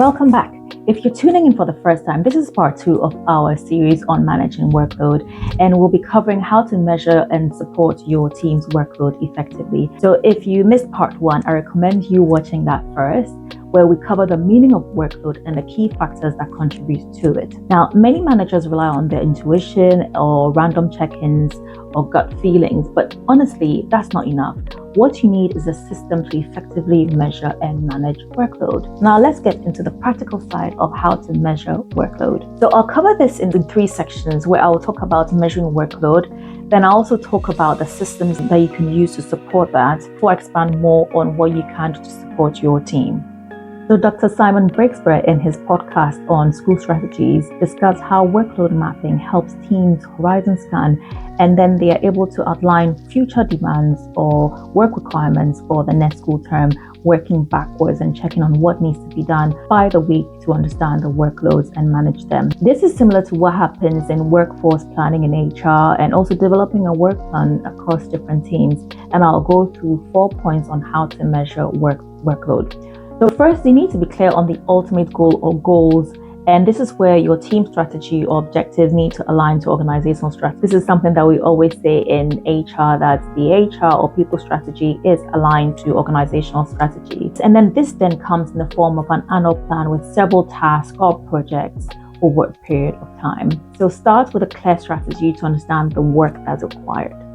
Welcome back. If you're tuning in for the first time, this is part 2 of our series on managing workload, and we'll be covering how to measure and support your team's workload effectively. So if you missed part 1, I recommend you watching that first, where we cover the meaning of workload and the key factors that contribute to it. Now, many managers rely on their intuition or random check-ins or gut feelings, but honestly, that's not enough. What you need is a system to effectively measure and manage workload. Now, let's get into the practical side of how to measure workload. So I'll cover this into 3 sections where I will talk about measuring workload. Then I'll also talk about the systems that you can use to support that, before I expand more on what you can do to support your team. So Dr. Simon Breakspear, in his podcast on school strategies, discussed how workload mapping helps teams horizon scan, and then they are able to outline future demands or work requirements for the next school term, working backwards and checking on what needs to be done by the week to understand the workloads and manage them. This is similar to what happens in workforce planning in HR and also developing a work plan across different teams. And I'll go through 4 points on how to measure workload. So first, you need to be clear on the ultimate goal or goals, and this is where your team strategy or objectives need to align to organizational strategy. This is something that we always say in HR, that the HR or people strategy is aligned to organizational strategy. And then this then comes in the form of an annual plan with several tasks or projects over a period of time. So start with a clear strategy to understand the work that's required.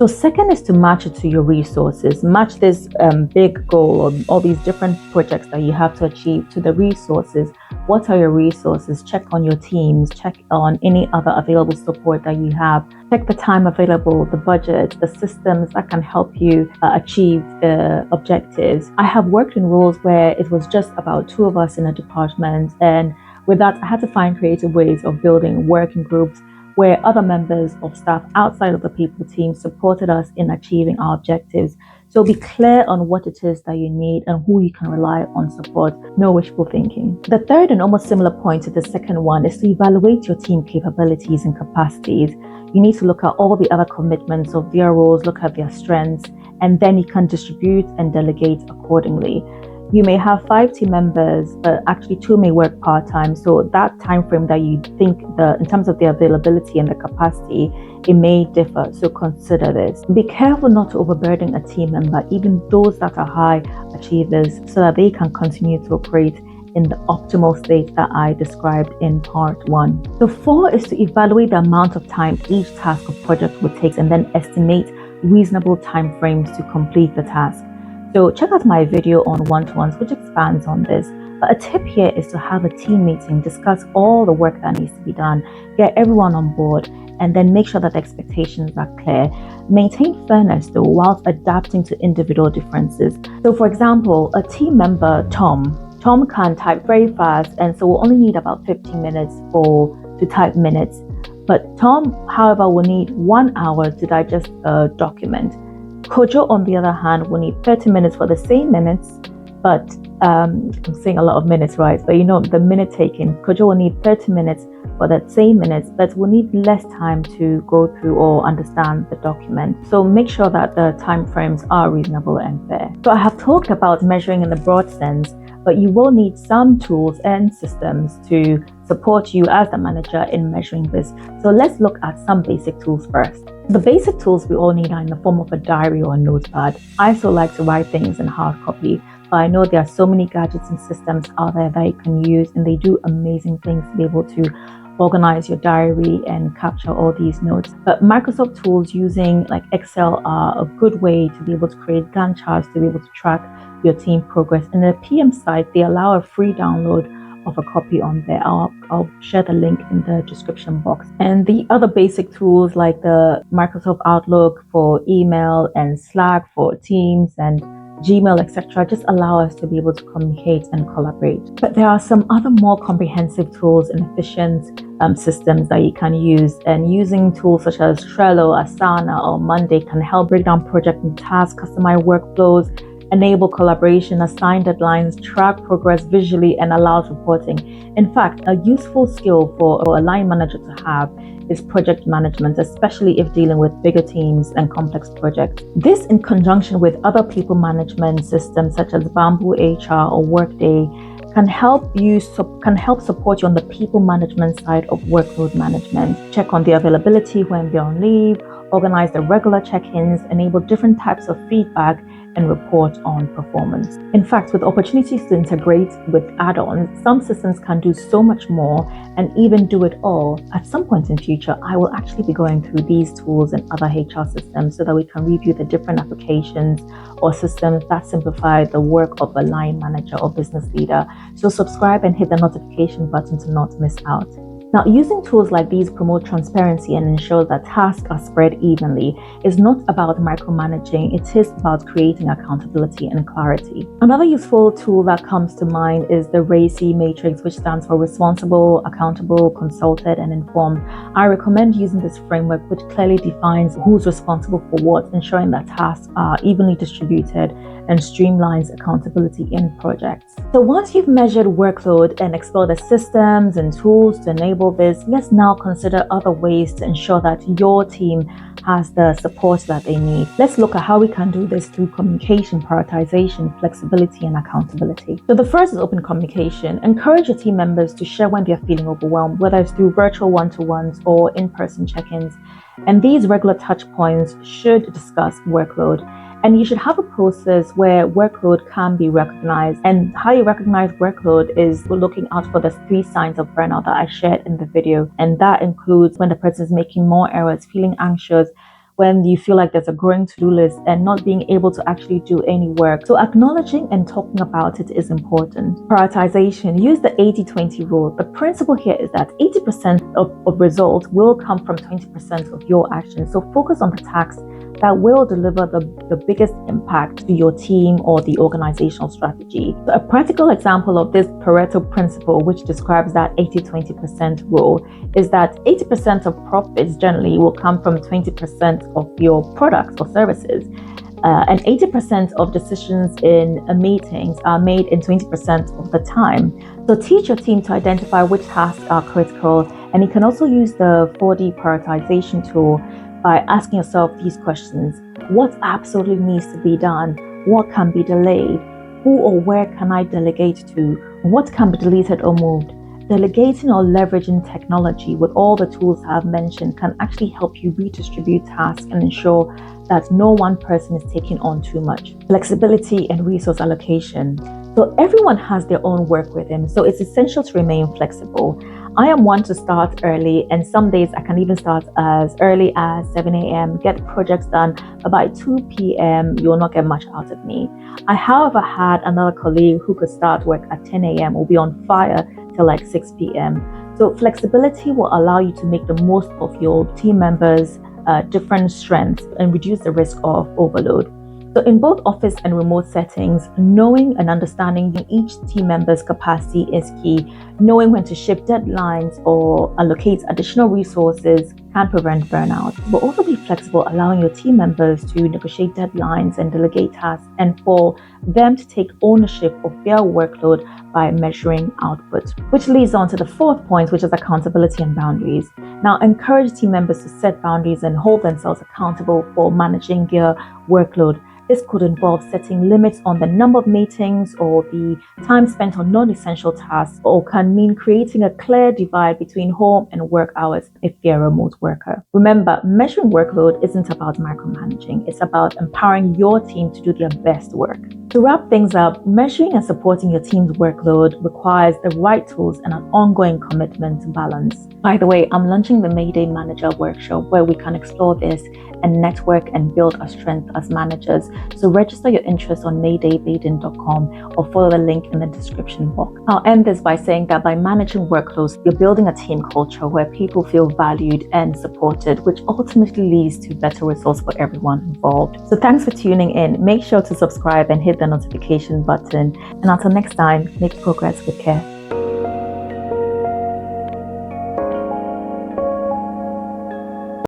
So second is to match it to your resources. Match this big goal or all these different projects that you have to achieve to the resources. What are your resources? Check on your teams, check on any other available support that you have. Check the time available, the budget, the systems that can help you achieve the objectives. I have worked in roles where it was just about 2 of us in a department, and with that, I had to find creative ways of building working groups where other members of staff outside of the people team supported us in achieving our objectives. So be clear on what it is that you need and who you can rely on support. No wishful thinking. The third and almost similar point to the second one is to evaluate your team capabilities and capacities. You need to look at all the other commitments of their roles, look at their strengths, and then you can distribute and delegate accordingly. You may have 5 team members, but actually 2 may work part-time. So that time frame that you think in terms of the availability and the capacity, it may differ. So consider this. Be careful not to overburden a team member, even those that are high achievers, so that they can continue to operate in the optimal state that I described in part 1. So 4 is to evaluate the amount of time each task or project will take and then estimate reasonable time frames to complete the task. So check out my video on one-to-ones, which expands on this. But a tip here is to have a team meeting, discuss all the work that needs to be done, get everyone on board, and then make sure that the expectations are clear. Maintain fairness though, whilst adapting to individual differences. So for example, a team member, Tom can type very fast, and so we'll only need about 15 minutes to type minutes. But Tom, however, will need 1 hour to digest a document. Kojo, on the other hand, will need 30 minutes for the same minutes, but I'm saying a lot of minutes, right? But the minute taken, Kojo will need 30 minutes for that same minutes, but will need less time to go through or understand the document. So make sure that the time frames are reasonable and fair. So I have talked about measuring in the broad sense, but you will need some tools and systems to support you as the manager in measuring this. So let's look at some basic tools first. The basic tools we all need are in the form of a diary or a notepad. I still like to write things in hard copy, but I know there are so many gadgets and systems out there that you can use, and they do amazing things to be able to organize your diary and capture all these notes. But Microsoft tools using like Excel are a good way to be able to create Gantt charts to be able to track your team progress. And the PM site, they allow a free download of a copy on there. I'll share the link in the description box. And the other basic tools like the Microsoft Outlook for email and Slack for Teams and Gmail, etc., just allow us to be able to communicate and collaborate. But there are some other more comprehensive tools and efficient systems that you can use. And using tools such as Trello, Asana, or Monday can help break down project and tasks, customize workflows, enable collaboration, assign deadlines, track progress visually, and allows reporting. In fact, a useful skill for a line manager to have is project management, especially if dealing with bigger teams and complex projects. This, in conjunction with other people management systems such as Bamboo HR or Workday, can help support you on the people management side of workload management. Check on the availability when they're on leave, organize the regular check-ins, enable different types of feedback, and report on performance. In fact, with opportunities to integrate with add-ons, some systems can do so much more and even do it all. At some point in future, I will actually be going through these tools and other HR systems so that we can review the different applications or systems that simplify the work of a line manager or business leader. So subscribe and hit the notification button to not miss out. Now, using tools like these promote transparency and ensure that tasks are spread evenly. It's not about micromanaging, it is about creating accountability and clarity. Another useful tool that comes to mind is the RACI matrix, which stands for Responsible, Accountable, Consulted, and Informed. I recommend using this framework, which clearly defines who's responsible for what, ensuring that tasks are evenly distributed and streamlines accountability in projects. So once you've measured workload and explored the systems and tools to enable this, let's now consider other ways to ensure that your team has the support that they need. Let's look at how we can do this through communication, prioritization, flexibility, and accountability. So the first is open communication. Encourage your team members to share when they're feeling overwhelmed, whether it's through virtual one-to-ones or in-person check-ins. And these regular touch points should discuss workload. And you should have a process where workload can be recognized. And how you recognize workload is looking out for the 3 signs of burnout that I shared in the video. And that includes when the person is making more errors, feeling anxious, when you feel like there's a growing to-do list and not being able to actually do any work. So acknowledging and talking about it is important. Prioritization. Use the 80-20 rule. The principle here is that 80% of results will come from 20% of your actions. So focus on the tasks that will deliver the biggest impact to your team or the organizational strategy. So a practical example of this Pareto principle, which describes that 80-20% rule, is that 80% of profits generally will come from 20% of your products or services. And 80% of decisions in meetings are made in 20% of the time. So teach your team to identify which tasks are critical. And you can also use the 4D prioritization tool by asking yourself these questions. What absolutely needs to be done? What can be delayed? Who or where can I delegate to? What can be deleted or moved? Delegating or leveraging technology with all the tools I've mentioned can actually help you redistribute tasks and ensure that no one person is taking on too much. Flexibility and resource allocation. So everyone has their own work rhythm, so it's essential to remain flexible. I am one to start early, and some days I can even start as early as 7 a.m., get projects done, but by 2 p.m. you will not get much out of me. I, however, had another colleague who could start work at 10 a.m. or be on fire till like 6 p.m. So flexibility will allow you to make the most of your team members' different strengths and reduce the risk of overload. So in both office and remote settings, knowing and understanding each team member's capacity is key. Knowing when to shift deadlines or allocate additional resources can prevent burnout. But also be flexible, allowing your team members to negotiate deadlines and delegate tasks, and for them to take ownership of their workload by measuring output. Which leads on to the 4th point, which is accountability and boundaries. Now, encourage team members to set boundaries and hold themselves accountable for managing their workload. This could involve setting limits on the number of meetings or the time spent on non-essential tasks, or can mean creating a clear divide between home and work hours if you're a remote worker. Remember, measuring workload isn't about micromanaging. It's about empowering your team to do their best work. To wrap things up, measuring and supporting your team's workload requires the right tools and an ongoing commitment to balance. By the way, I'm launching the Mayday Manager Workshop where we can explore this and network and build our strength as managers. So register your interest on Maydaybaiden.com or follow the link in the description box. I'll end this by saying that by managing workloads, you're building a team culture where people feel valued and supported, which ultimately leads to better results for everyone involved. So thanks for tuning in. Make sure to subscribe and hit the notification button. And until next time, make progress with care.